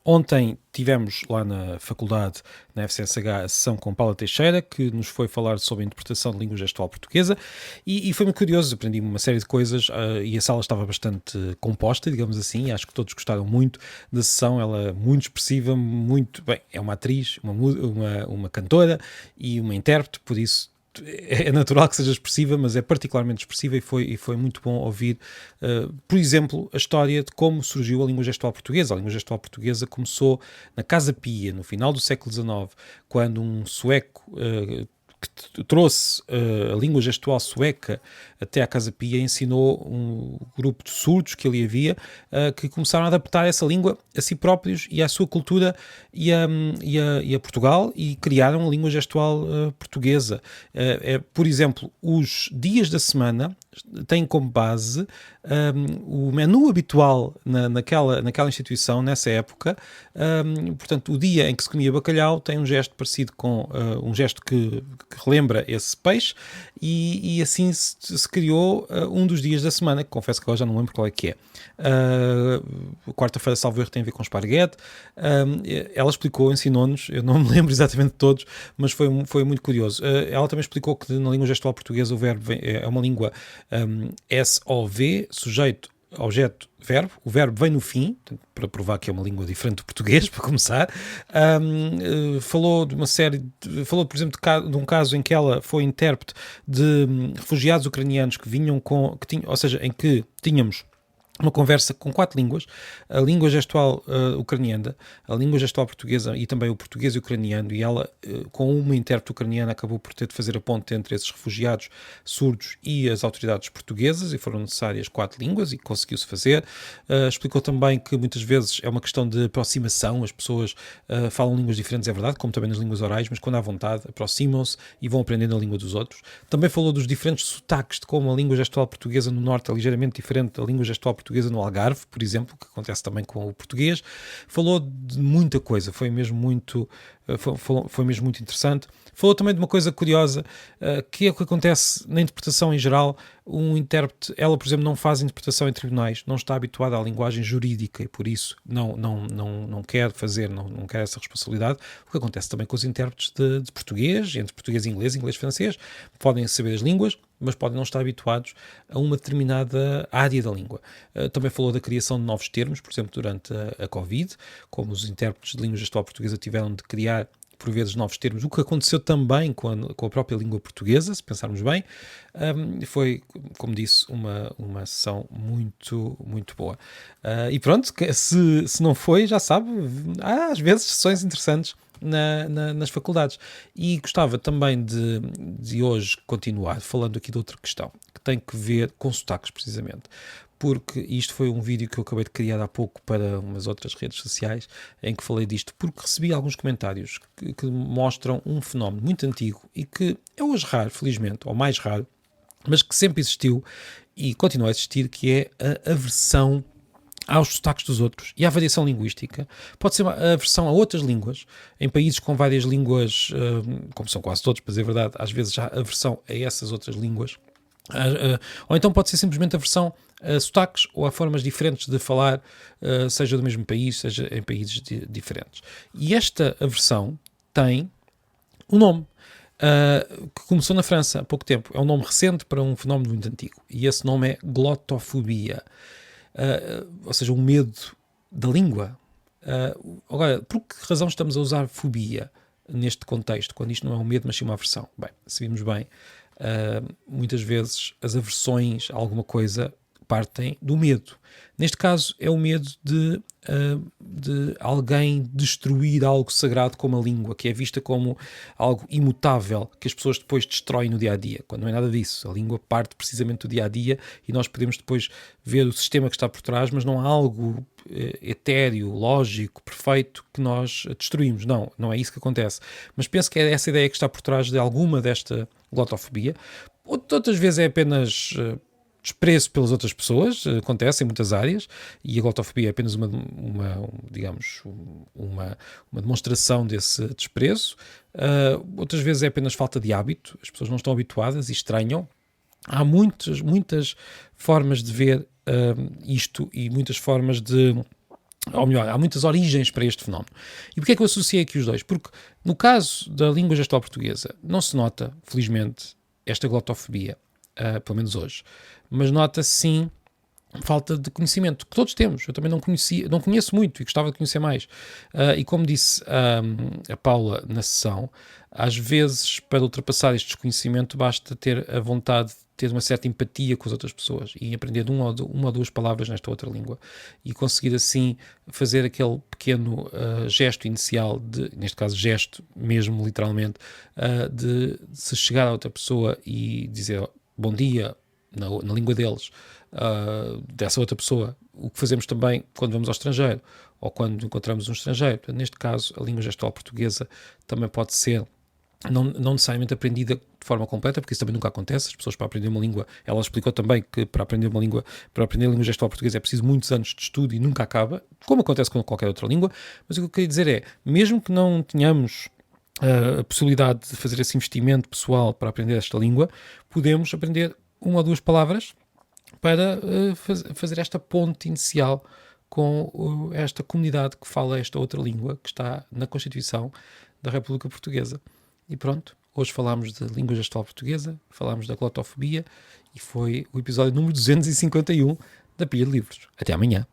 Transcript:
Ontem tivemos lá na faculdade, na FCSH, a sessão com Paula Teixeira, que nos foi falar sobre a interpretação de língua gestual portuguesa, e foi muito curioso, aprendi uma série de coisas, e a sala estava bastante composta, digamos assim, acho que todos gostaram muito da sessão. Ela é muito expressiva, muito bem, é uma atriz, uma cantora e uma intérprete, por isso é natural que seja expressiva, mas é particularmente expressiva, e foi muito bom ouvir, por exemplo, a história de como surgiu a língua gestual portuguesa. A língua gestual portuguesa começou na Casa Pia, no final do século XIX, quando um sueco que trouxe a língua gestual sueca até à Casa Pia ensinou um grupo de surdos que ali havia, que começaram a adaptar essa língua a si próprios e à sua cultura e a Portugal, e criaram a língua gestual portuguesa. Por exemplo, os dias da semana têm como base o menu habitual naquela instituição, nessa época. Portanto, o dia em que se comia bacalhau tem um gesto parecido com um gesto que relembra esse peixe, e assim se criou um dos dias da semana, que confesso que agora já não lembro qual é que é. Quarta-feira, salvo erro, tem a ver com esparguete. Ela explicou, ensinou-nos, eu não me lembro exatamente de todos, mas foi muito curioso. Ela também explicou que na língua gestual portuguesa o verbo é uma língua SOV, sujeito, objeto, verbo. O verbo vem no fim, para provar que é uma língua diferente do português, para começar. Falou, por exemplo, de um caso em que ela foi intérprete de refugiados ucranianos que vinham ou seja, em que tínhamos uma conversa com 4 línguas: a língua gestual ucraniana, a língua gestual portuguesa e também o português e o ucraniano, e ela, com uma intérprete ucraniana, acabou por ter de fazer a ponte entre esses refugiados surdos e as autoridades portuguesas, e foram necessárias 4 línguas, e conseguiu-se fazer. Explicou também que muitas vezes é uma questão de aproximação, as pessoas falam línguas diferentes, é verdade, como também nas línguas orais, mas quando há vontade aproximam-se e vão aprendendo a língua dos outros. Também falou dos diferentes sotaques, de como a língua gestual portuguesa no norte é ligeiramente diferente da língua gestual portuguesa no Algarve, por exemplo, que acontece também com o português. Falou de muita coisa, foi mesmo muito interessante. Falou também de uma coisa curiosa, que é o que acontece na interpretação em geral. Um intérprete, ela, por exemplo, não faz interpretação em tribunais, não está habituada à linguagem jurídica, e por isso não quer fazer, não quer essa responsabilidade. O que acontece também com os intérpretes de português, entre português e inglês e francês, podem saber as línguas, mas podem não estar habituados a uma determinada área da língua. Também falou da criação de novos termos, por exemplo, durante a Covid, como os intérpretes de língua gestual portuguesa tiveram de criar, por vezes, novos termos, o que aconteceu também com a própria língua portuguesa, se pensarmos bem. Foi, como disse, uma sessão muito, muito boa. E pronto, se não foi, já sabe, há às vezes sessões interessantes nas faculdades. E gostava também de hoje continuar falando aqui de outra questão, que tem que ver com sotaques, precisamente, porque isto foi um vídeo que eu acabei de criar há pouco para umas outras redes sociais, em que falei disto, porque recebi alguns comentários que mostram um fenómeno muito antigo e que é hoje raro, felizmente, ou mais raro, mas que sempre existiu e continua a existir, que é a aversão aos sotaques dos outros e à variação linguística. Pode ser a aversão a outras línguas, em países com várias línguas, como são quase todos, mas é verdade, às vezes já a aversão a essas outras línguas. Ou então pode ser simplesmente aversão a sotaques ou a formas diferentes de falar, seja do mesmo país, seja em países diferentes. E esta aversão tem um nome, que começou na França há pouco tempo. É um nome recente para um fenómeno muito antigo, e esse nome é glotofobia. Ou seja, o medo da língua. Agora, por que razão estamos a usar fobia neste contexto, quando isto não é um medo, mas sim uma aversão? Bem, se vimos bem, muitas vezes as aversões a alguma coisa partem do medo. Neste caso é o medo de alguém destruir algo sagrado como a língua, que é vista como algo imutável, que as pessoas depois destroem no dia-a-dia, quando não é nada disso. A língua parte precisamente do dia-a-dia, e nós podemos depois ver o sistema que está por trás, mas não há algo etéreo, lógico, perfeito, que nós destruímos. Não é isso que acontece. Mas penso que é essa ideia que está por trás de alguma desta glotofobia. Outras vezes é apenas desprezo pelas outras pessoas, acontece em muitas áreas, e a glotofobia é apenas uma demonstração desse desprezo. Outras vezes é apenas falta de hábito, as pessoas não estão habituadas e estranham. Há muitas formas de ver isto, e muitas formas de ou melhor, há muitas origens para este fenómeno. E porquê é que eu associei aqui os dois? Porque no caso da língua gestual portuguesa não se nota, felizmente, esta glotofobia, pelo menos hoje, mas nota-se sim falta de conhecimento, que todos temos. Eu também não conheço muito e gostava de conhecer mais. E como disse a Paula na sessão, às vezes, para ultrapassar este desconhecimento, basta ter a vontade de ter uma certa empatia com as outras pessoas e aprender uma ou duas palavras nesta outra língua e conseguir assim fazer aquele pequeno gesto inicial, neste caso gesto mesmo literalmente, de se chegar a outra pessoa e dizer bom dia na língua deles, dessa outra pessoa. O que fazemos também quando vamos ao estrangeiro ou quando encontramos um estrangeiro. Portanto, neste caso, a língua gestual portuguesa também pode ser não necessariamente aprendida de forma completa, porque isso também nunca acontece. As pessoas, para aprender uma língua, ela explicou também que para aprender a língua gestual portuguesa é preciso muitos anos de estudo e nunca acaba, como acontece com qualquer outra língua. Mas o que eu queria dizer é, mesmo que não tenhamos a possibilidade de fazer esse investimento pessoal para aprender esta língua, podemos aprender uma ou duas palavras para fazer esta ponte inicial com esta comunidade que fala esta outra língua que está na Constituição da República Portuguesa. E pronto, hoje falámos de língua gestual portuguesa, falámos da glotofobia e foi o episódio número 251 da Pilha de Livros. Até amanhã.